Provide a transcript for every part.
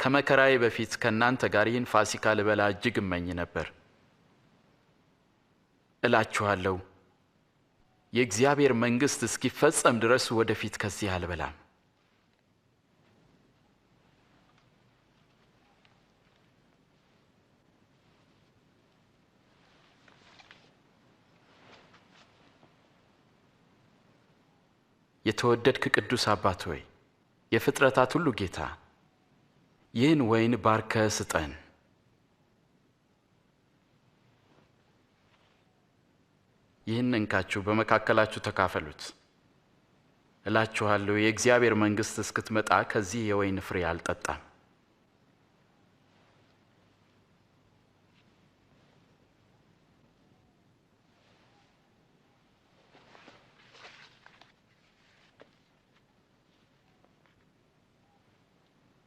ከመከራዬ በፊት ከእናንተ ጋር ይህን ፋሲካ ልበላ እጅግ እመኝ ነበር። እላችኋለሁ የእግዚአብሔር መንግሥት እስኪፈጸም ድረስ ወደፊት ከዚህ አልበላም። የተወደድክ ቅዱስ አባት ሆይ፣ የፍጥረታት ሁሉ ጌታ፣ ይህን ወይን ባርከ ስጠን። ይህን እንካችሁ በመካከላችሁ ተካፈሉት። እላችኋለሁ የእግዚአብሔር መንግሥት እስክትመጣ ከዚህ የወይን ፍሬ አልጠጣም።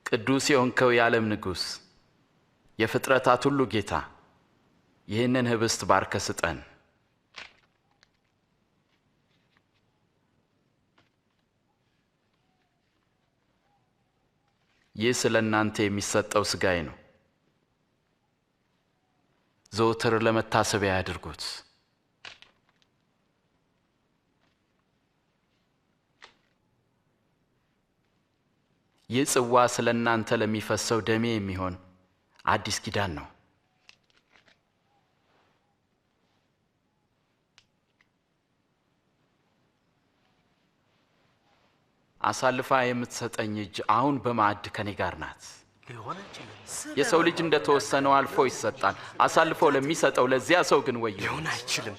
ቅዱስ የሆንከው የዓለም ንጉሥ፣ የፍጥረታት ሁሉ ጌታ፣ ይህንን ኅብስት ባርከ ስጠን። ይህ ስለ እናንተ የሚሰጠው ሥጋዬ ነው። ዘወትር ለመታሰቢያ ያድርጉት። ይህ ጽዋ ስለ እናንተ ለሚፈሰው ደሜ የሚሆን አዲስ ኪዳን ነው። አሳልፋ የምትሰጠኝ እጅ አሁን በማዕድ ከኔ ጋር ናት። የሰው ልጅ እንደተወሰነው አልፎ ይሰጣል። አሳልፎ ለሚሰጠው ለዚያ ሰው ግን ወዮ። ሊሆን አይችልም፣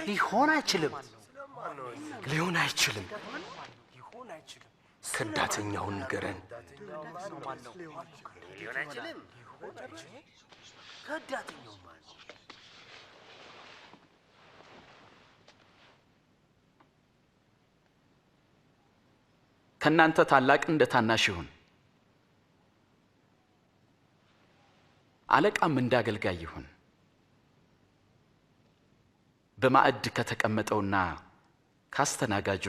ሊሆን አይችልም፣ ሊሆን አይችልም። ከዳተኛውን ንገረን። ከእናንተ ታላቅ እንደ ታናሽ ይሁን፣ አለቃም እንደ አገልጋይ ይሁን። በማዕድ ከተቀመጠውና ካስተናጋጁ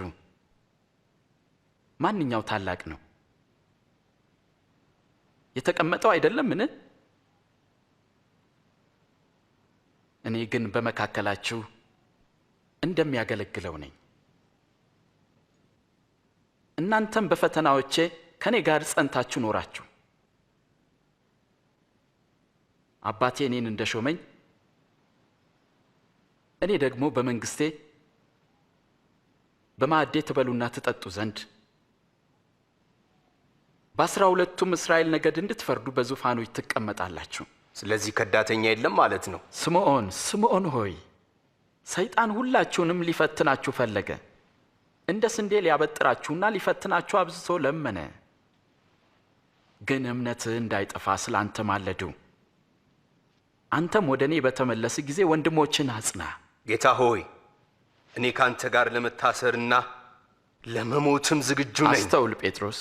ማንኛው ታላቅ ነው? የተቀመጠው አይደለምን? እኔ ግን በመካከላችሁ እንደሚያገለግለው ነኝ። እናንተም በፈተናዎቼ ከኔ ጋር ጸንታችሁ ኖራችሁ። አባቴ እኔን እንደሾመኝ እኔ ደግሞ በመንግስቴ በማዕዴ ትበሉና ትጠጡ ዘንድ በ12ቱም እስራኤል ነገድ እንድትፈርዱ በዙፋኖች ትቀመጣላችሁ። ስለዚህ ከዳተኛ የለም ማለት ነው። ስምዖን ስምዖን ሆይ፣ ሰይጣን ሁላችሁንም ሊፈትናችሁ ፈለገ። እንደ ስንዴ ሊያበጥራችሁና ሊፈትናችሁ አብዝቶ ለመነ። ግን እምነትህ እንዳይጠፋ ስለ አንተ ማለዱ። አንተም ወደ እኔ በተመለስ ጊዜ ወንድሞችን አጽና። ጌታ ሆይ፣ እኔ ካንተ ጋር ለመታሰርና ለመሞትም ዝግጁ ነኝ። አስተውል ጴጥሮስ፣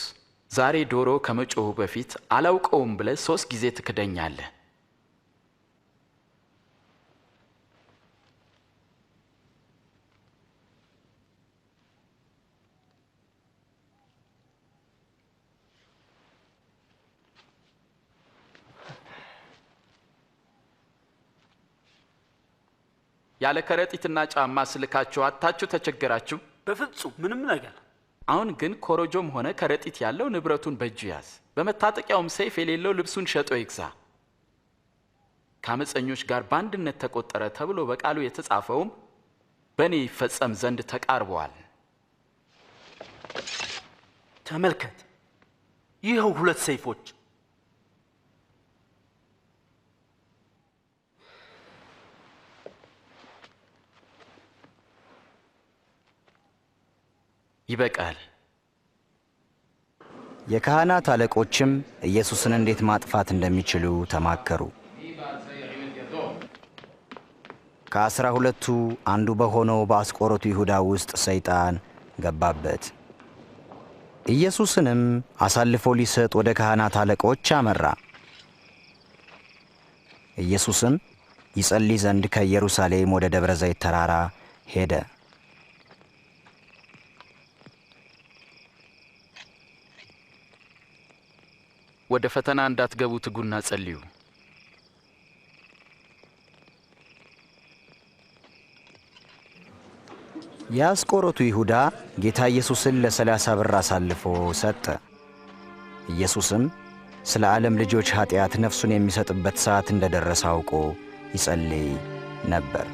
ዛሬ ዶሮ ከመጮሁ በፊት አላውቀውም ብለህ 3 ጊዜ ትክደኛለህ። ያለ ከረጢትና ጫማ ስልካችሁ አታችሁ ተቸገራችሁ? በፍጹም ምንም ነገር። አሁን ግን ኮረጆም ሆነ ከረጢት ያለው ንብረቱን በእጁ ያዝ፣ በመታጠቂያውም ሰይፍ የሌለው ልብሱን ሸጦ ይግዛ። ከአመፀኞች ጋር በአንድነት ተቆጠረ ተብሎ በቃሉ የተጻፈውም በእኔ ይፈጸም ዘንድ ተቃርበዋል። ተመልከት፣ ይኸው 2 ሰይፎች። ይበቃል። የካህናት አለቆችም ኢየሱስን እንዴት ማጥፋት እንደሚችሉ ተማከሩ። ከ12ቱ አንዱ በሆነው በአስቆሮቱ ይሁዳ ውስጥ ሰይጣን ገባበት። ኢየሱስንም አሳልፎ ሊሰጥ ወደ ካህናት አለቆች አመራ። ኢየሱስም ይጸልይ ዘንድ ከኢየሩሳሌም ወደ ደብረ ዘይት ተራራ ሄደ። ወደ ፈተና እንዳትገቡ ትጉና ጸልዩ። የአስቆሮቱ ይሁዳ ጌታ ኢየሱስን ለ30 ብር አሳልፎ ሰጠ። ኢየሱስም ስለ ዓለም ልጆች ኃጢአት ነፍሱን የሚሰጥበት ሰዓት እንደደረሰ አውቆ ይጸልይ ነበር።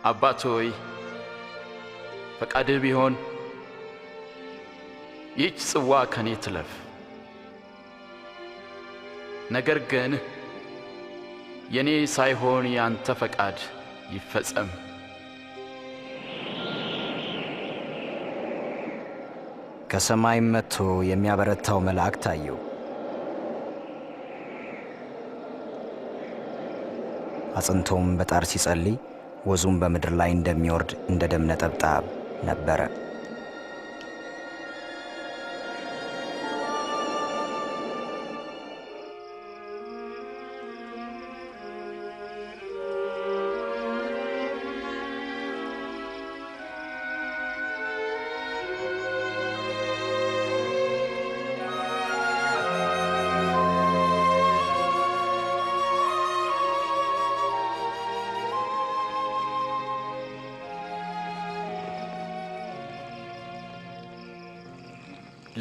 አባት ሆይ ፈቃድህ ቢሆን ይህች ጽዋ ከኔ ትለፍ፣ ነገር ግን የኔ ሳይሆን ያንተ ፈቃድ ይፈጸም። ከሰማይም መጥቶ የሚያበረታው መልአክ ታየው። አጽንቶም በጣር ሲጸልይ ወዙም በምድር ላይ እንደሚወርድ እንደ ደም ነጠብጣብ ነበረ።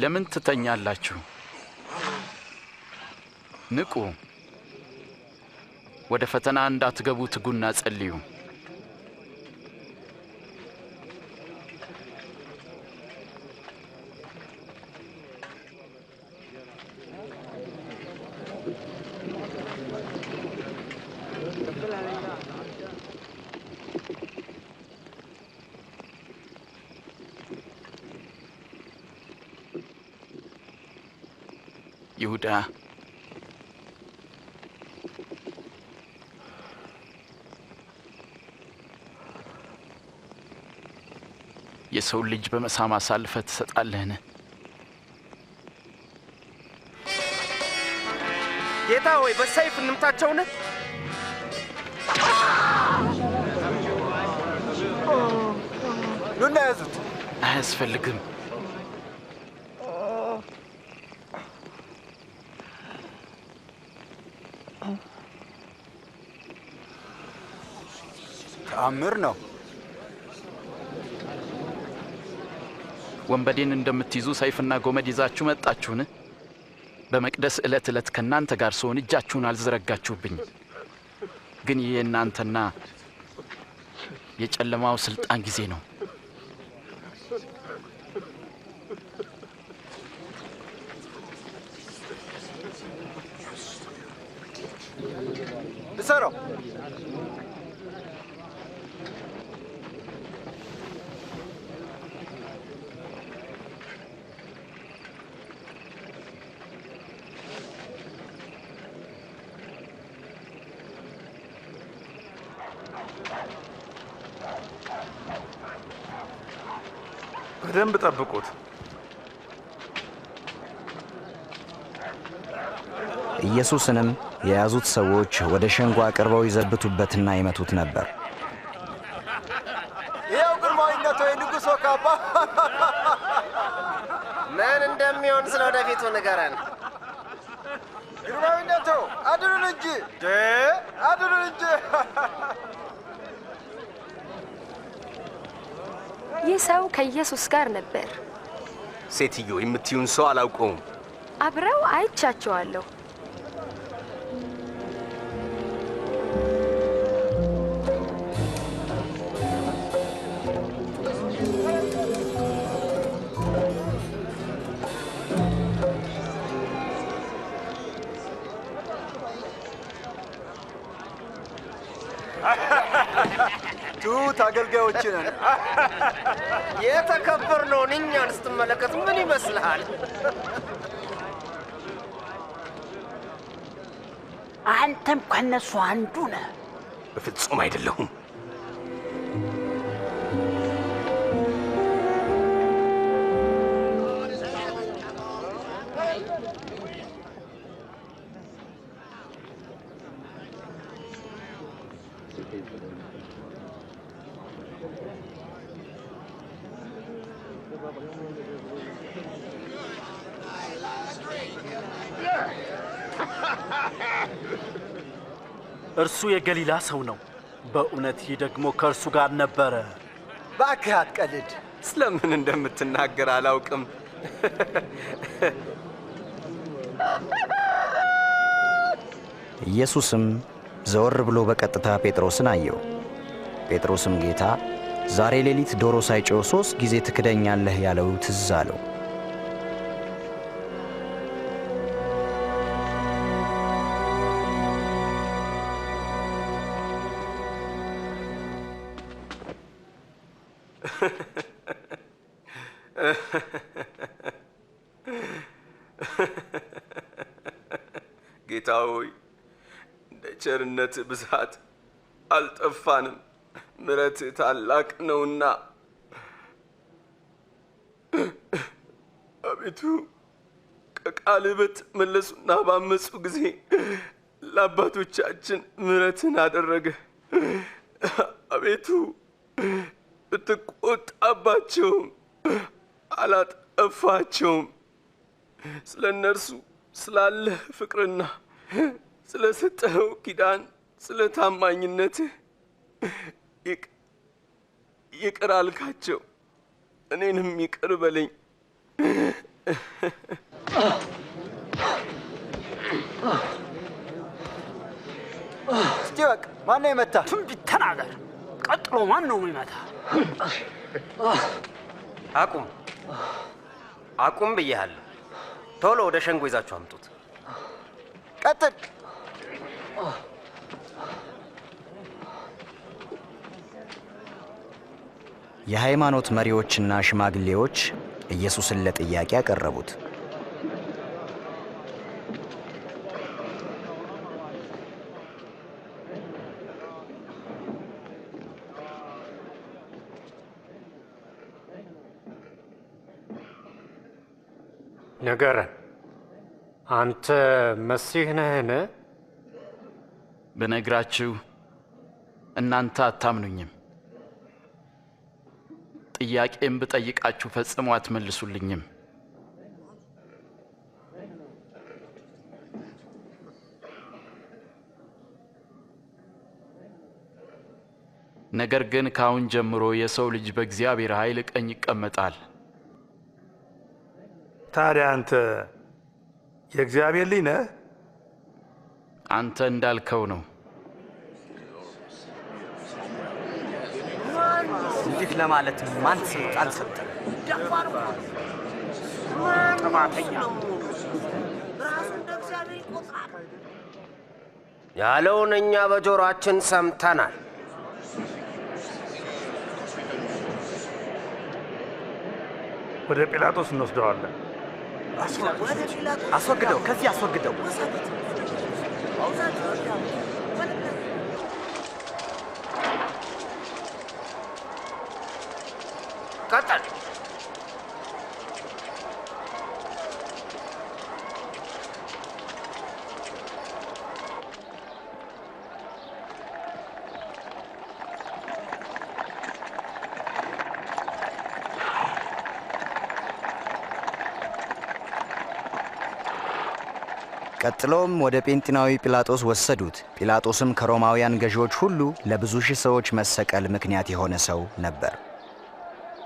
ለምን ትተኛላችሁ? ንቁ፣ ወደ ፈተና እንዳትገቡ ትጉና ጸልዩ። ይሁዳ የሰው ልጅ በመሳም አሳልፈህ ትሰጣለህን? ጌታ ሆይ በሰይፍ እንምታቸውን? ኑና ያዙት። አያስፈልግም። ተአምር ነው። ወንበዴን እንደምትይዙ ሰይፍና ጎመድ ይዛችሁ መጣችሁን? በመቅደስ ዕለት ዕለት ከእናንተ ጋር ስሆን እጃችሁን አልዘረጋችሁብኝ። ግን ይህ የእናንተና የጨለማው ሥልጣን ጊዜ ነው። እሰረው። በደንብ ጠብቁት። ኢየሱስንም የያዙት ሰዎች ወደ ሸንጎ አቅርበው ይዘብቱበትና ይመቱት ነበር። ይኸው ግርማዊነቶ የንጉሶ ካባ። ምን እንደሚሆን ስለ ወደፊቱ ንገረን። ግርማዊነቶ አድኑን እንጂ አድኑን እንጂ። ይህ ሰው ከኢየሱስ ጋር ነበር። ሴትዮ የምትዩን ሰው አላውቀውም። አብረው አይቻቸዋለሁ። ትሁት አገልጋዮች ነን። የተከበርነውን እኛን ስትመለከት ምን ይመስልሃል? አንተም ከነሱ አንዱ ነህ። በፍጹም አይደለሁም። እርሱ የገሊላ ሰው ነው። በእውነት ይህ ደግሞ ከእርሱ ጋር ነበረ። እባክህ አትቀልድ። ስለምን እንደምትናገር አላውቅም። ኢየሱስም ዘወር ብሎ በቀጥታ ጴጥሮስን አየው። ጴጥሮስም ጌታ ዛሬ ሌሊት ዶሮ ሳይጮህ 3 ጊዜ ትክደኛለህ ያለው ትዝ አለው። ጌታ ሆይ እንደ ቸርነት ብዛት አልጠፋንም፣ ምሕረት ታላቅ ነውና። አቤቱ ከቃልህ በተመለሱና ባመፁ ጊዜ ለአባቶቻችን ምሕረትን አደረገ። አቤቱ ብትቆጣባቸውም አላጠፋቸውም። ስለ እነርሱ ስላለህ ፍቅርና ስለ ሰጠኸው ኪዳን ስለ ታማኝነትህ ይቅር አልካቸው። እኔንም ይቅር በለኝ። እስቲ በቃ ማን ነው የመታ? ትንቢት ተናገር። ቀጥሎ ማን ነው የሚመታ? አቁም አቁም ብያለሁ። ቶሎ ወደ ሸንጎ ይዛችሁ አምጡት። ቀጥል። የሃይማኖት መሪዎችና ሽማግሌዎች ኢየሱስን ለጥያቄ ያቀረቡት። ንገረን፣ አንተ መሲህ ነህን? ብነግራችሁ እናንተ አታምኑኝም። ጥያቄም ብጠይቃችሁ ፈጽሞ አትመልሱልኝም። ነገር ግን ከአሁን ጀምሮ የሰው ልጅ በእግዚአብሔር ኃይል ቀኝ ይቀመጣል። ታዲያ አንተ የእግዚአብሔር ልጅ ነህ? አንተ እንዳልከው ነው። እንዲህ ለማለት ማን ስልጣን ሰጠ? ጥማተኛ ያለውን እኛ በጆሮአችን ሰምተናል። ወደ ጲላጦስ እንወስደዋለን። አስወግደው፣ ከዚህ አስወግደው። ቀጥል። ቀጥሎም ወደ ጴንጤናዊ ጲላጦስ ወሰዱት። ጲላጦስም ከሮማውያን ገዢዎች ሁሉ ለብዙ ሺህ ሰዎች መሰቀል ምክንያት የሆነ ሰው ነበር።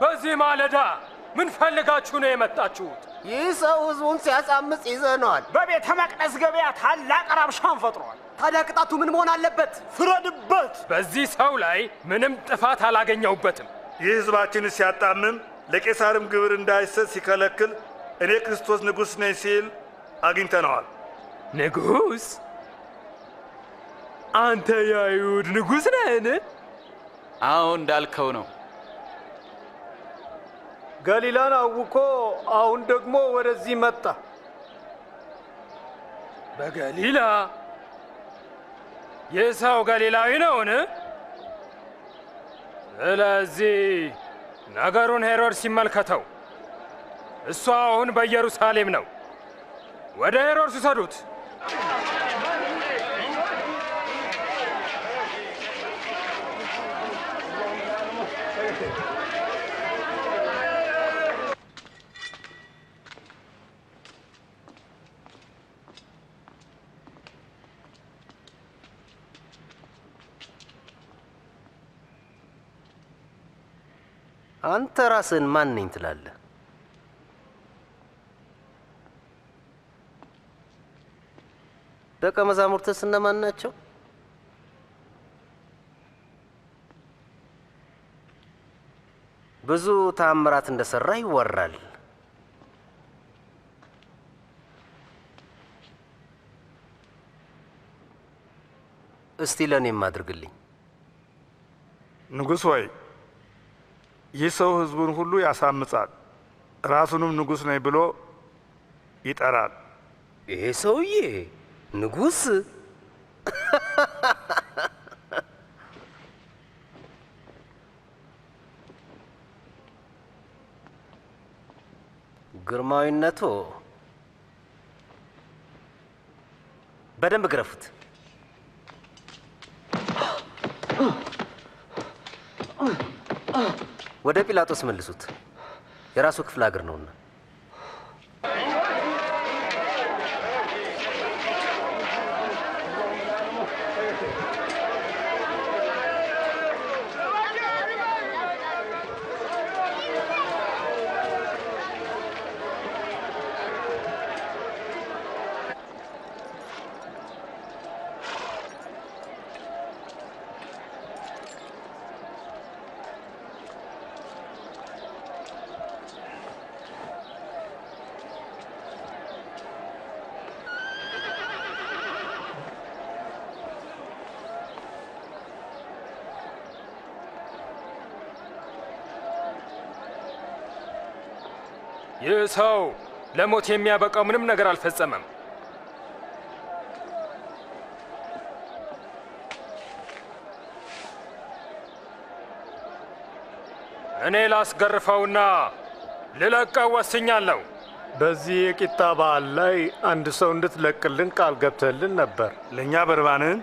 በዚህ ማለዳ ምን ፈልጋችሁ ነው የመጣችሁት? ይህ ሰው ሕዝቡን ሲያሳምጽ ይዘነዋል። በቤተ መቅደስ ገበያ ታላቅ ረብሻን ፈጥሯል። ታዲያ ቅጣቱ ምን መሆን አለበት? ፍረድበት። በዚህ ሰው ላይ ምንም ጥፋት አላገኘሁበትም። ይህ ሕዝባችንን ሲያጣምም ለቄሳርም ግብር እንዳይሰጥ ሲከለክል እኔ ክርስቶስ ንጉሥ ነኝ ሲል አግኝተነዋል። ንጉሥ? አንተ የአይሁድ ንጉሥ ነህን? አዎ እንዳልከው ነው። ገሊላን አውኮ አሁን ደግሞ ወደዚህ መጣ። በገሊላ? ይህ ሰው ገሊላዊ ነውን? ስለዚህ ነገሩን ሄሮድስ ሲመልከተው፣ እሱ አሁን በኢየሩሳሌም ነው። ወደ ሄሮድስ ውሰዱት። አንተ ራስህን ማን ነኝ ትላለህ? ደቀ መዛሙርትስ እነማን ናቸው? ብዙ ተአምራት እንደሰራ ይወራል። እስቲ ለእኔም አድርግልኝ። ንጉሥ ሆይ ይህ ሰው ሕዝቡን ሁሉ ያሳምጻል፣ ራሱንም ንጉሥ ነኝ ብሎ ይጠራል። ይሄ ሰውዬ ንጉሥ? ግርማዊነቶ በደንብ ግረፉት። ወደ ጲላጦስ መልሱት። የራሱ ክፍለ ሀገር ነውና። ይህ ሰው ለሞት የሚያበቃው ምንም ነገር አልፈጸመም። እኔ ላስገርፈውና ልለቀው ወስኛለሁ። በዚህ የቂጣ በዓል ላይ አንድ ሰው እንድትለቅልን ቃል ገብተህልን ነበር። ለእኛ በርባንን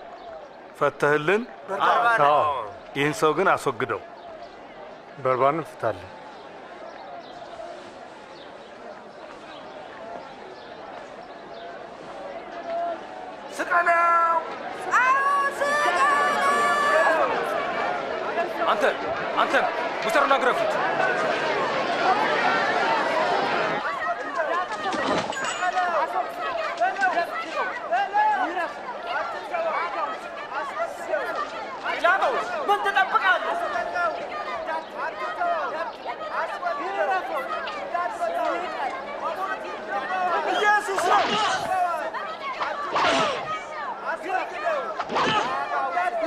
ፈተህልን። ይህን ሰው ግን አስወግደው። በርባንን ፍታለን። አንተ ሙተሩን አግረፉት። ምን ትጠብቃለህ? ኢየሱስ ነው።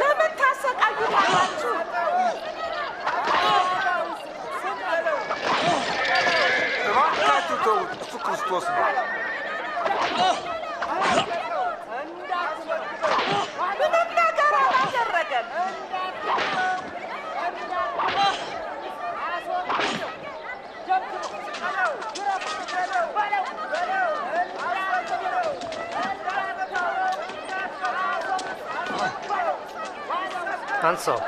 ለምን ታሰቃዩታላችሁ? እባካችሁ ተውት፣ እሱ ክርስቶስ ነው። ምንም ነገር አላደረገም። አንሳው።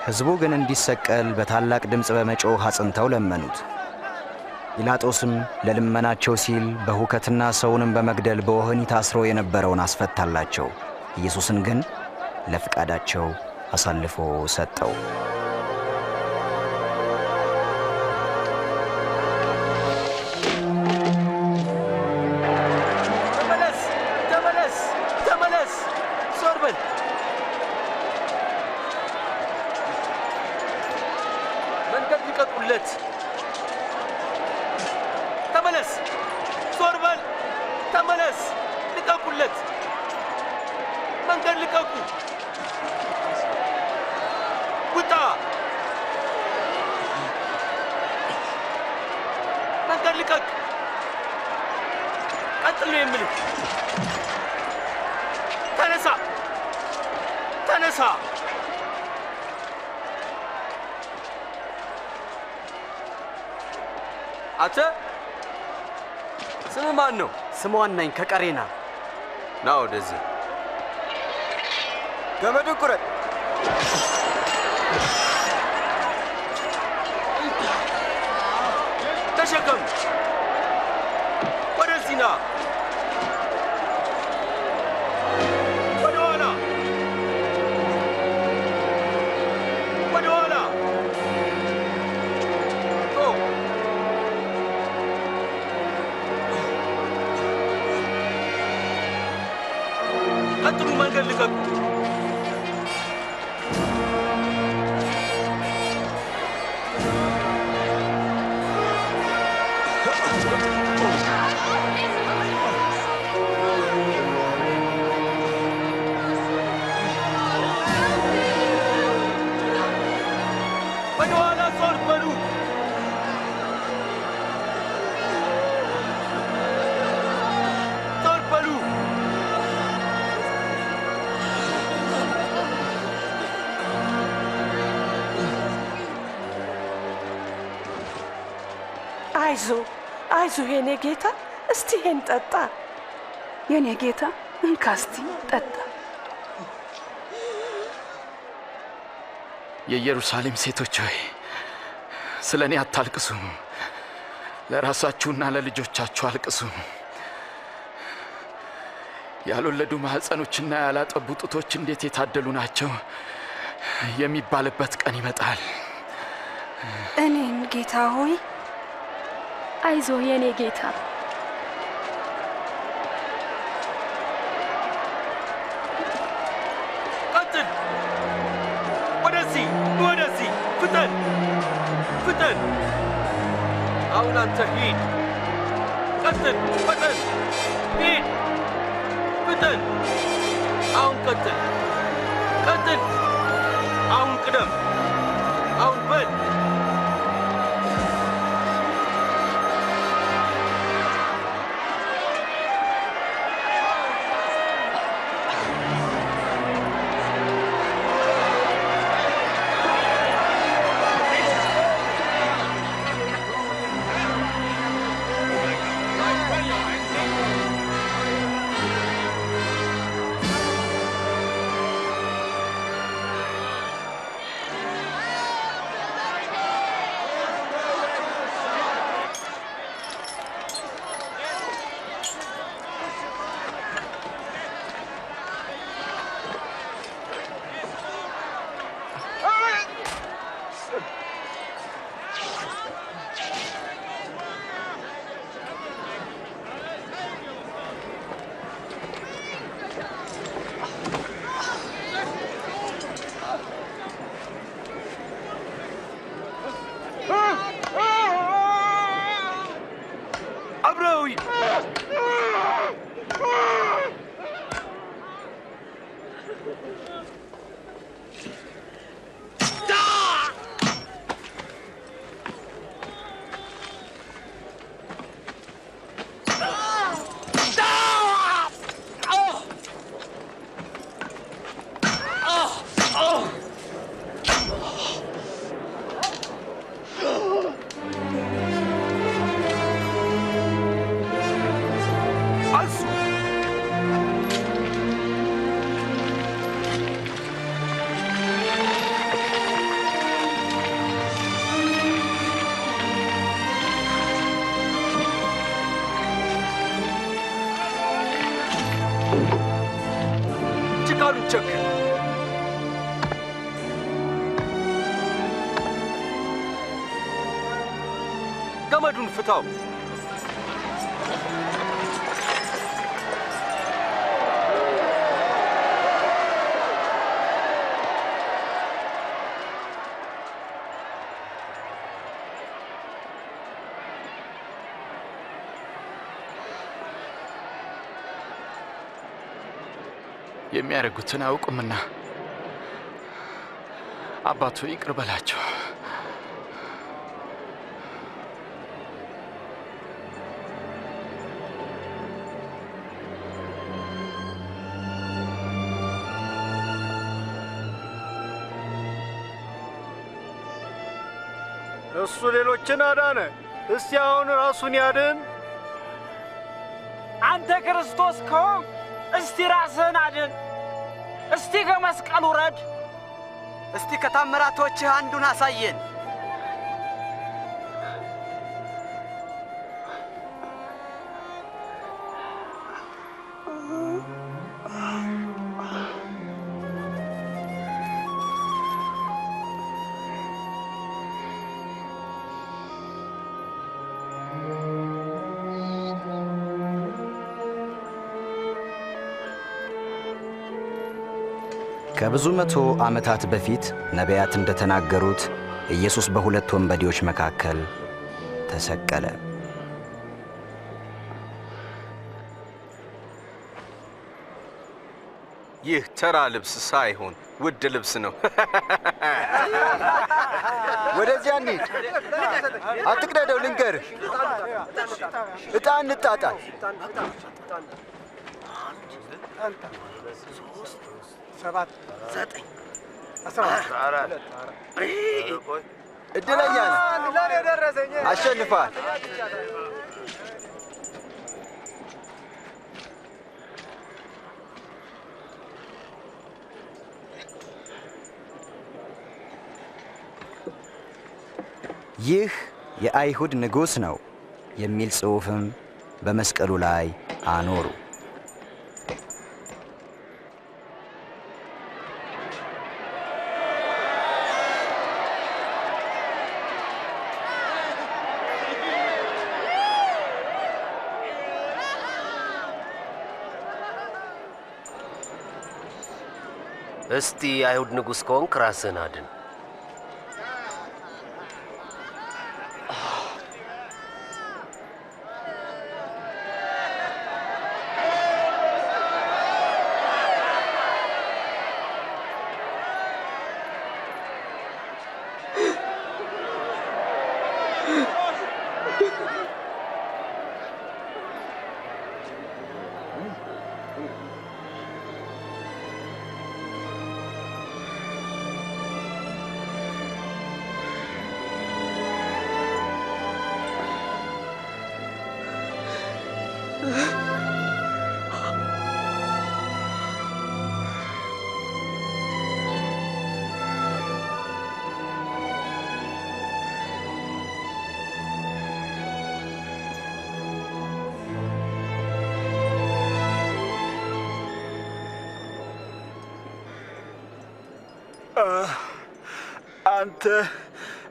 ሕዝቡ ግን እንዲሰቀል በታላቅ ድምፅ በመጮህ አጽንተው ለመኑት። ጲላጦስም ለልመናቸው ሲል በሁከትና ሰውንም በመግደል በወህኒ ታስሮ የነበረውን አስፈታላቸው። ኢየሱስን ግን ለፍቃዳቸው አሳልፎ ሰጠው። አንተ ስም ማን ነው? ስሟን ነኝ ከቀሬና። ና ወደዚህ። ገመዱን ቁረጥ። ተሸከም። ወደዚህ ና። ወደ ኋላ ወደ ኋላ። ቀጥሉ፣ መንገድ ልቀቁ። ወደ ኋላ ዞር በሉ። ዞር በሉ። አይዞ የኔ ጌታ፣ እስቲ ይሄን ጠጣ። የኔ ጌታ እንካ እስቲ ጠጣ። የኢየሩሳሌም ሴቶች ሆይ ስለ እኔ አታልቅሱ፣ ለራሳችሁና ለልጆቻችሁ አልቅሱ። ያልወለዱ ማኅፀኖችና ያላጠቡ ጡቶች እንዴት የታደሉ ናቸው የሚባልበት ቀን ይመጣል። እኔን ጌታ ሆይ? አይዞ የኔ ጌታ። ቀጥል። ወደዚህ ወደዚህ፣ ፍጠን ፍጠን። አሁን አንተ ሂድ። ቀጥል፣ ፍጠን፣ ሂድ፣ ፍጠን። አሁን ቀጥል፣ ቀጥል። አሁን ቅደም። አሁን በል። ጭቃሉን ቸክ። ገመዱን ፍታው። የሚያደርጉትን አያውቁምና አባቱ ይቅር በላቸው። እሱ ሌሎችን አዳነ፣ እስቲ አሁን ራሱን ያድን። አንተ ክርስቶስ ከሆንክ እስቲ ራስህን አድን። እስቲ ከመስቀሉ ውረድ። እስቲ ከታምራቶችህ አንዱን አሳየን። ከብዙ መቶ ዓመታት በፊት ነቢያት እንደተናገሩት ኢየሱስ በሁለት ወንበዴዎች መካከል ተሰቀለ። ይህ ተራ ልብስ ሳይሆን ውድ ልብስ ነው። ወደዚያ እንሂድ። አትቅደደው፣ ልንገርህ። ዕጣ እንጣጣል። እድለኛ ነህ፣ አሸንፈሃል። ይህ የአይሁድ ንጉሥ ነው የሚል ጽሑፍም በመስቀሉ ላይ አኖሩ። እስቲ አይሁድ ንጉሥ ከሆንክ ራስህን አድን። አንተ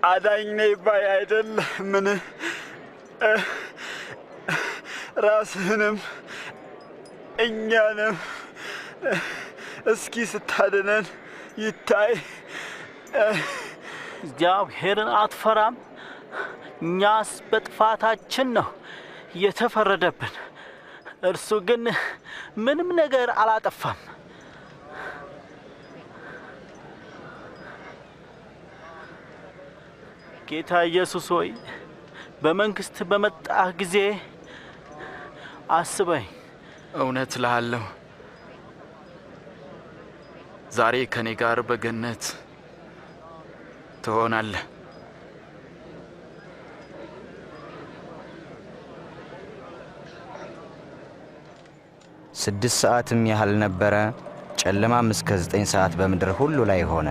አዳኝ ነኝ ባይ አይደለምን? ራስህንም እኛንም እስኪ ስታድነን ይታይ። እግዚአብሔርን አትፈራም? እኛስ በጥፋታችን ነው የተፈረደብን፣ እርሱ ግን ምንም ነገር አላጠፋም። ጌታ ኢየሱስ ሆይ በመንግሥት በመጣህ ጊዜ አስበኝ። እውነት እልሃለሁ ዛሬ ከኔ ጋር በገነት ትሆናለህ። ስድስት ሰዓትም ያህል ነበረ። ጨለማም እስከ 9 ሰዓት በምድር ሁሉ ላይ ሆነ።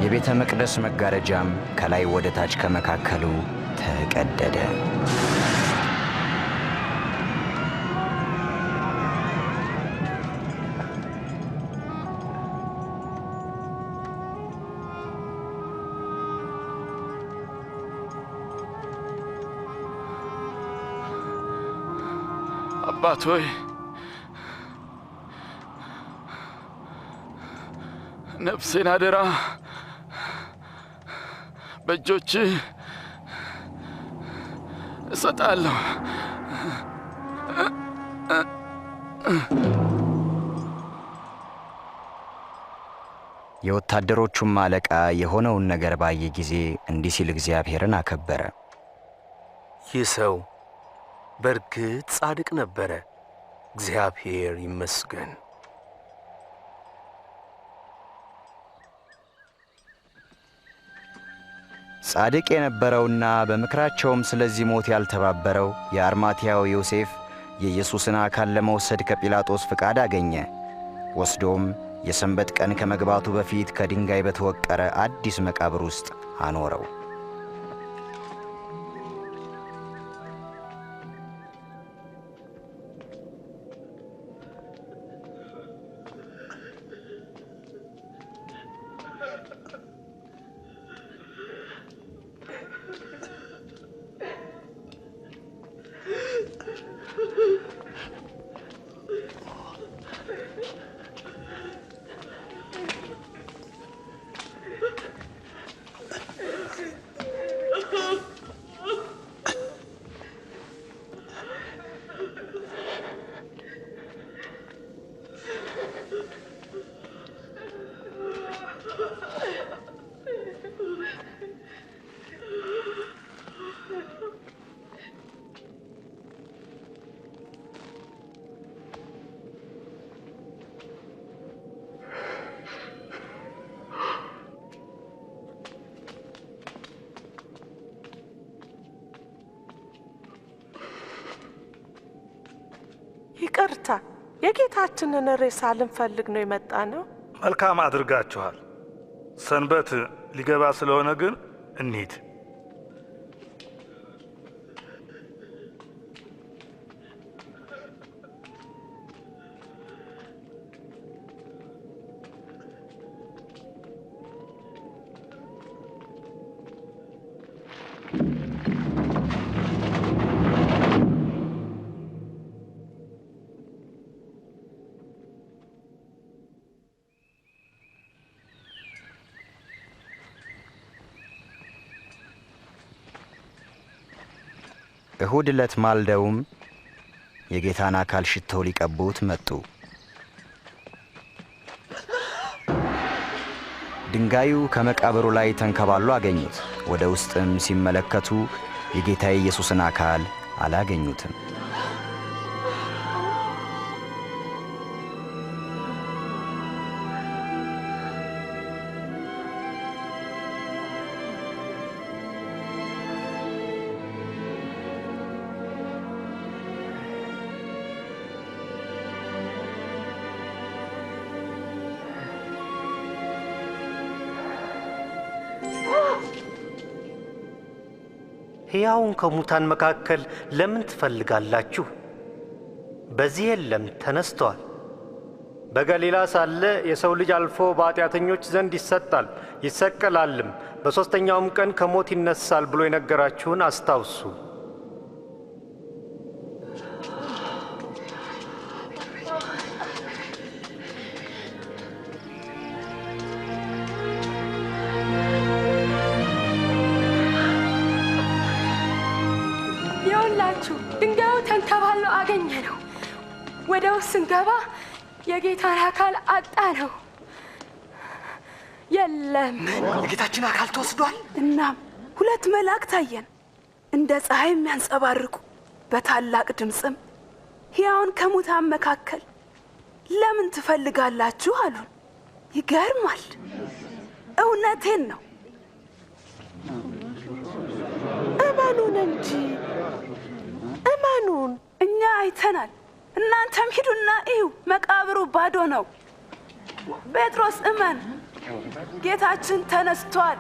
የቤተ መቅደስ መጋረጃም ከላይ ወደ ታች ከመካከሉ ተቀደደ። አባት ሆይ ነፍሴን አደራ በእጆችህ እሰጣለሁ። የወታደሮቹም አለቃ የሆነውን ነገር ባየ ጊዜ እንዲህ ሲል እግዚአብሔርን አከበረ። ይህ ሰው በእርግጥ ጻድቅ ነበረ፣ እግዚአብሔር ይመስገን። ጻድቅ የነበረውና በምክራቸውም ስለዚህ ሞት ያልተባበረው የአርማትያው ዮሴፍ የኢየሱስን አካል ለመውሰድ ከጲላጦስ ፍቃድ አገኘ። ወስዶም የሰንበት ቀን ከመግባቱ በፊት ከድንጋይ በተወቀረ አዲስ መቃብር ውስጥ አኖረው። ይቅርታ፣ የጌታችንን ሬሳ ልንፈልግ ነው የመጣ ነው። መልካም አድርጋችኋል። ሰንበት ሊገባ ስለሆነ ግን እንሂድ። እሁድ ዕለት ማልደውም የጌታን አካል ሽተው ሊቀቡት መጡ። ድንጋዩ ከመቃብሩ ላይ ተንከባሎ አገኙት። ወደ ውስጥም ሲመለከቱ የጌታ ኢየሱስን አካል አላገኙትም። ሕያውን ከሙታን መካከል ለምን ትፈልጋላችሁ? በዚህ የለም፣ ተነስቷል። በገሊላ ሳለ የሰው ልጅ አልፎ በኃጢአተኞች ዘንድ ይሰጣል፣ ይሰቀላልም፣ በሦስተኛውም ቀን ከሞት ይነሳል ብሎ የነገራችሁን አስታውሱ። ድንጋዩ ተንከባሎ አገኘ ነው። ወደ ውስጥ ስንገባ የጌታን አካል አጣ ነው። የለም፣ የጌታችን አካል ተወስዷል። እናም ሁለት መላእክት አየን፣ እንደ ፀሐይ የሚያንጸባርቁ በታላቅ ድምፅም ሕያውን ከሙታን መካከል ለምን ትፈልጋላችሁ አሉን። ይገርማል። እውነቴን ነው። እመኑን እንጂ እመኑን። እኛ አይተናል፣ እናንተም ሂዱና እዩ። መቃብሩ ባዶ ነው። ጴጥሮስ እመን፣ ጌታችን ተነስቷል።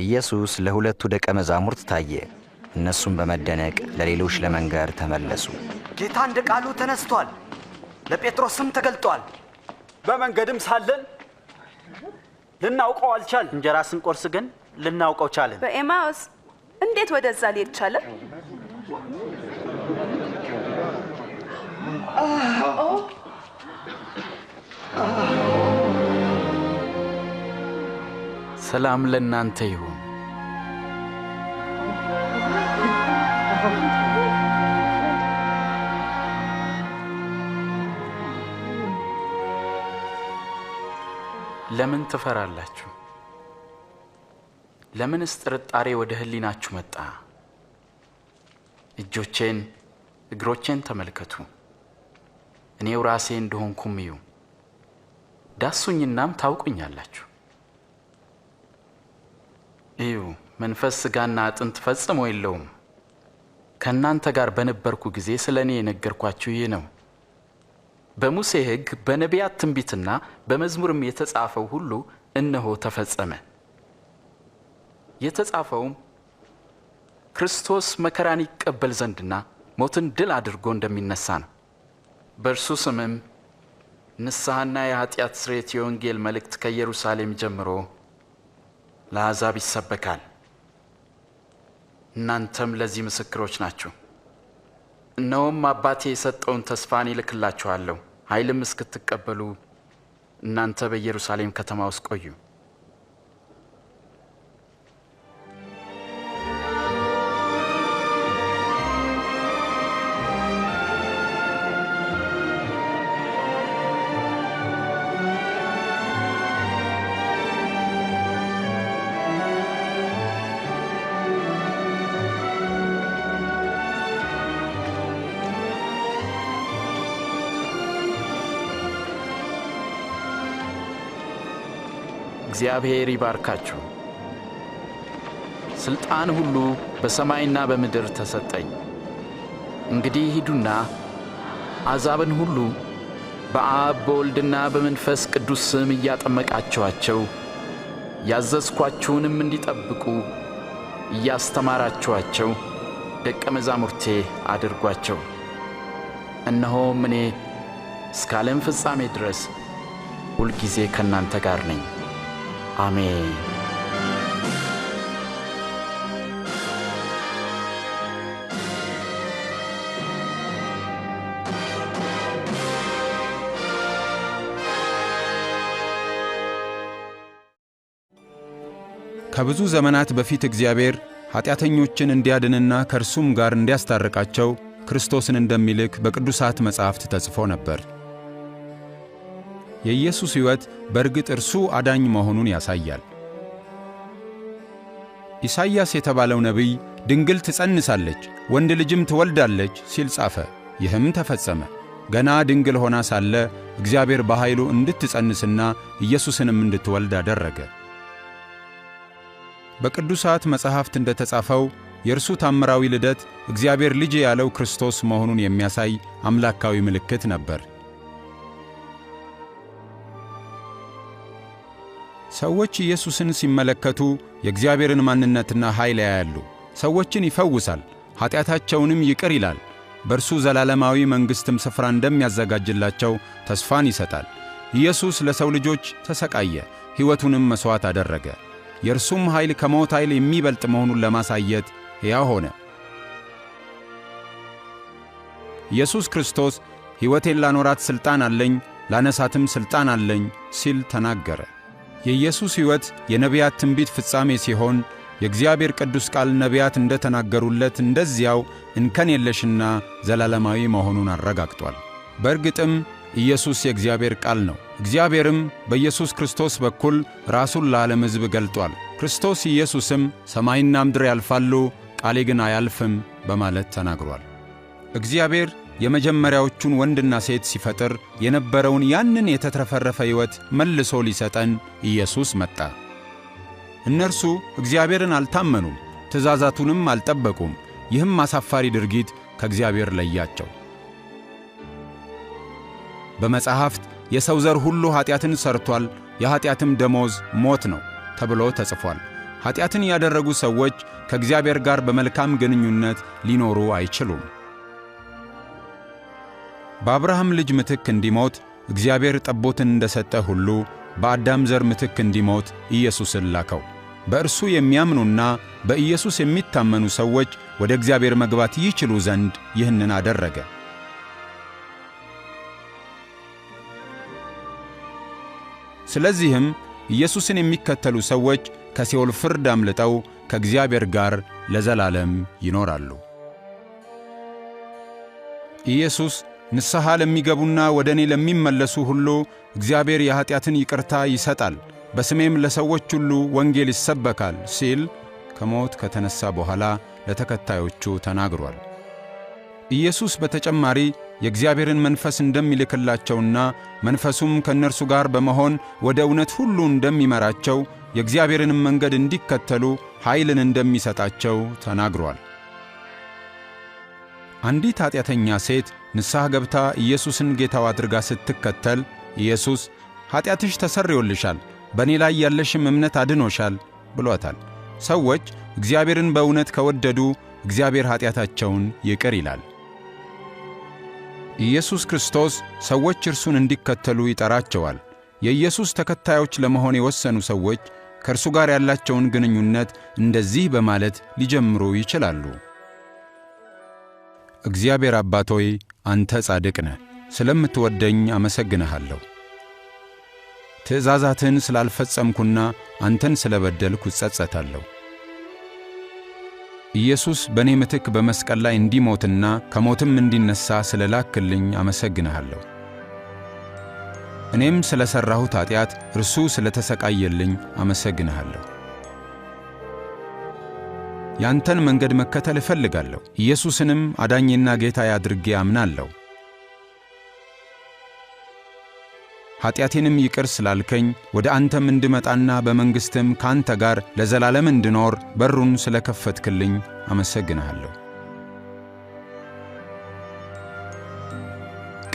ኢየሱስ ለሁለቱ ደቀ መዛሙርት ታየ። እነሱም በመደነቅ ለሌሎች ለመንገር ተመለሱ። ጌታ እንደ ቃሉ ተነስቷል፣ ለጴጥሮስም ተገልጧል። በመንገድም ሳለን ልናውቀው አልቻል። እንጀራ ስንቆርስ ግን ልናውቀው ቻለን። በኤማውስ እንዴት ወደዛ ሊሄድ ቻለ? ሰላም ለእናንተ ይሁን። ለምን ትፈራላችሁ? ለምንስ ጥርጣሬ ወደ ህሊናችሁ መጣ? እጆቼን እግሮቼን ተመልከቱ፣ እኔው ራሴ እንደሆንኩም እዩ። ዳሱኝናም ታውቁኛላችሁ። እዩ፣ መንፈስ ሥጋና አጥንት ፈጽሞ የለውም። ከእናንተ ጋር በነበርኩ ጊዜ ስለ እኔ የነገርኳችሁ ይህ ነው። በሙሴ ሕግ በነቢያት ትንቢትና በመዝሙርም የተጻፈው ሁሉ እነሆ ተፈጸመ። የተጻፈውም ክርስቶስ መከራን ይቀበል ዘንድና ሞትን ድል አድርጎ እንደሚነሳ ነው። በእርሱ ስምም ንስሐና የኃጢአት ስርየት የወንጌል መልእክት ከኢየሩሳሌም ጀምሮ ለአሕዛብ ይሰበካል። እናንተም ለዚህ ምስክሮች ናችሁ። እነሆም አባቴ የሰጠውን ተስፋን ይልክላችኋለሁ። ኃይልም እስክትቀበሉ እናንተ በኢየሩሳሌም ከተማ ውስጥ ቆዩ። እግዚአብሔር ይባርካችሁ። ስልጣን ሁሉ በሰማይና በምድር ተሰጠኝ። እንግዲህ ሂዱና አሕዛብን ሁሉ በአብ በወልድና በመንፈስ ቅዱስ ስም እያጠመቃችኋቸው ያዘዝኳችሁንም እንዲጠብቁ እያስተማራችኋቸው ደቀ መዛሙርቴ አድርጓቸው። እነሆም እኔ እስከ ዓለም ፍጻሜ ድረስ ሁልጊዜ ከእናንተ ጋር ነኝ። አሜን። ከብዙ ዘመናት በፊት እግዚአብሔር ኃጢአተኞችን እንዲያድንና ከእርሱም ጋር እንዲያስታርቃቸው ክርስቶስን እንደሚልክ በቅዱሳት መጻሕፍት ተጽፎ ነበር። የኢየሱስ ሕይወት በእርግጥ እርሱ አዳኝ መሆኑን ያሳያል። ኢሳይያስ የተባለው ነቢይ ድንግል ትጸንሳለች፣ ወንድ ልጅም ትወልዳለች ሲል ጻፈ። ይህም ተፈጸመ። ገና ድንግል ሆና ሳለ እግዚአብሔር በኃይሉ እንድትጸንስና ኢየሱስንም እንድትወልድ አደረገ። በቅዱሳት መጻሕፍት እንደተጻፈው የእርሱ ታምራዊ ልደት እግዚአብሔር ልጅ ያለው ክርስቶስ መሆኑን የሚያሳይ አምላካዊ ምልክት ነበር። ሰዎች ኢየሱስን ሲመለከቱ የእግዚአብሔርን ማንነትና ኃይል ያያሉ። ሰዎችን ይፈውሳል፣ ኃጢአታቸውንም ይቅር ይላል። በእርሱ ዘላለማዊ መንግሥትም ስፍራ እንደሚያዘጋጅላቸው ተስፋን ይሰጣል። ኢየሱስ ለሰው ልጆች ተሰቃየ፣ ሕይወቱንም መሥዋዕት አደረገ። የእርሱም ኃይል ከሞት ኃይል የሚበልጥ መሆኑን ለማሳየት ሕያው ሆነ። ኢየሱስ ክርስቶስ ሕይወቴን ላኖራት ሥልጣን አለኝ፣ ላነሳትም ሥልጣን አለኝ ሲል ተናገረ። የኢየሱስ ሕይወት የነቢያት ትንቢት ፍጻሜ ሲሆን የእግዚአብሔር ቅዱስ ቃል ነቢያት እንደተናገሩለት እንደዚያው እንከን የለሽና ዘላለማዊ መሆኑን አረጋግጧል። በእርግጥም ኢየሱስ የእግዚአብሔር ቃል ነው። እግዚአብሔርም በኢየሱስ ክርስቶስ በኩል ራሱን ለዓለም ሕዝብ ገልጧል። ክርስቶስ ኢየሱስም ሰማይና ምድር ያልፋሉ፣ ቃሌ ግን አያልፍም በማለት ተናግሯል። እግዚአብሔር የመጀመሪያዎቹን ወንድና ሴት ሲፈጥር የነበረውን ያንን የተትረፈረፈ ሕይወት መልሶ ሊሰጠን ኢየሱስ መጣ። እነርሱ እግዚአብሔርን አልታመኑም፣ ትእዛዛቱንም አልጠበቁም። ይህም አሳፋሪ ድርጊት ከእግዚአብሔር ለያቸው። በመጻሕፍት የሰው ዘር ሁሉ ኀጢአትን ሠርቶአል፣ የኀጢአትም ደሞዝ ሞት ነው ተብሎ ተጽፏል። ኃጢአትን ያደረጉ ሰዎች ከእግዚአብሔር ጋር በመልካም ግንኙነት ሊኖሩ አይችሉም። በአብርሃም ልጅ ምትክ እንዲሞት እግዚአብሔር ጠቦትን እንደሰጠ ሁሉ በአዳም ዘር ምትክ እንዲሞት ኢየሱስን ላከው። በእርሱ የሚያምኑና በኢየሱስ የሚታመኑ ሰዎች ወደ እግዚአብሔር መግባት ይችሉ ዘንድ ይህንን አደረገ። ስለዚህም ኢየሱስን የሚከተሉ ሰዎች ከሲኦል ፍርድ አምልጠው ከእግዚአብሔር ጋር ለዘላለም ይኖራሉ። ኢየሱስ ንስሐ ለሚገቡና ወደ እኔ ለሚመለሱ ሁሉ እግዚአብሔር የኀጢአትን ይቅርታ ይሰጣል፣ በስሜም ለሰዎች ሁሉ ወንጌል ይሰበካል ሲል ከሞት ከተነሣ በኋላ ለተከታዮቹ ተናግሯል። ኢየሱስ በተጨማሪ የእግዚአብሔርን መንፈስ እንደሚልክላቸውና መንፈሱም ከእነርሱ ጋር በመሆን ወደ እውነት ሁሉ እንደሚመራቸው የእግዚአብሔርንም መንገድ እንዲከተሉ ኃይልን እንደሚሰጣቸው ተናግሯል። አንዲት ኃጢአተኛ ሴት ንስሐ ገብታ ኢየሱስን ጌታው አድርጋ ስትከተል ኢየሱስ ኃጢአትሽ ተሰርዮልሻል፣ በእኔ ላይ ያለሽም እምነት አድኖሻል ብሏታል። ሰዎች እግዚአብሔርን በእውነት ከወደዱ እግዚአብሔር ኃጢአታቸውን ይቅር ይላል። ኢየሱስ ክርስቶስ ሰዎች እርሱን እንዲከተሉ ይጠራቸዋል። የኢየሱስ ተከታዮች ለመሆን የወሰኑ ሰዎች ከእርሱ ጋር ያላቸውን ግንኙነት እንደዚህ በማለት ሊጀምሩ ይችላሉ። እግዚአብሔር አባት ሆይ፣ አንተ ጻድቅ ነህ። ስለምትወደኝ አመሰግንሃለሁ። ትእዛዛትን ስላልፈጸምኩና አንተን ስለበደልኩ እጸጸታለሁ። ኢየሱስ በእኔ ምትክ በመስቀል ላይ እንዲሞትና ከሞትም እንዲነሣ ስለላክልኝ አመሰግንሃለሁ። እኔም ስለ ሠራሁት ኃጢአት እርሱ ስለ ተሰቃየልኝ አመሰግንሃለሁ። ያንተን መንገድ መከተል እፈልጋለሁ። ኢየሱስንም አዳኝና ጌታዬ አድርጌ አምናለሁ። ኃጢአቴንም ይቅር ስላልከኝ ወደ አንተም እንድመጣና በመንግሥትም ካንተ ጋር ለዘላለም እንድኖር በሩን ስለ ከፈትክልኝ አመሰግንሃለሁ።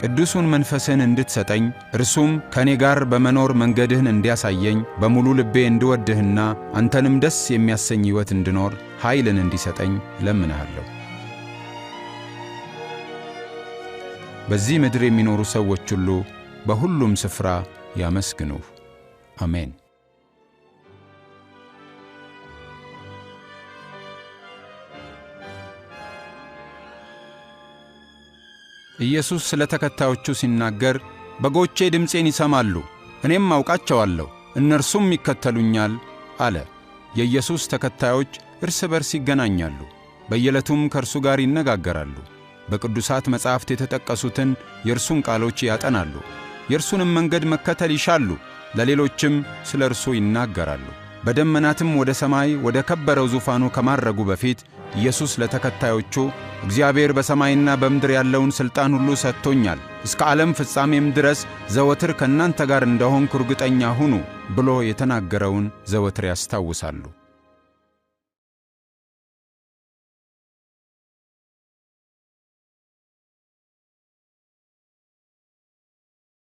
ቅዱሱን መንፈስህን እንድትሰጠኝ እርሱም ከእኔ ጋር በመኖር መንገድህን እንዲያሳየኝ በሙሉ ልቤ እንድወድህና አንተንም ደስ የሚያሰኝ ሕይወት እንድኖር ኃይልን እንዲሰጠኝ እለምንሃለሁ። በዚህ ምድር የሚኖሩ ሰዎች ሁሉ በሁሉም ስፍራ ያመስግኑህ። አሜን። ኢየሱስ ስለ ተከታዮቹ ሲናገር በጎቼ ድምፄን ይሰማሉ፣ እኔም አውቃቸዋለሁ፣ እነርሱም ይከተሉኛል አለ። የኢየሱስ ተከታዮች እርስ በርስ ይገናኛሉ፣ በየዕለቱም ከእርሱ ጋር ይነጋገራሉ። በቅዱሳት መጻሕፍት የተጠቀሱትን የእርሱን ቃሎች ያጠናሉ። የእርሱንም መንገድ መከተል ይሻሉ፣ ለሌሎችም ስለ እርሱ ይናገራሉ። በደመናትም ወደ ሰማይ ወደ ከበረው ዙፋኑ ከማረጉ በፊት ኢየሱስ ለተከታዮቹ እግዚአብሔር በሰማይና በምድር ያለውን ሥልጣን ሁሉ ሰጥቶኛል፣ እስከ ዓለም ፍጻሜም ድረስ ዘወትር ከእናንተ ጋር እንደሆንኩ እርግጠኛ ሁኑ ብሎ የተናገረውን ዘወትር ያስታውሳሉ።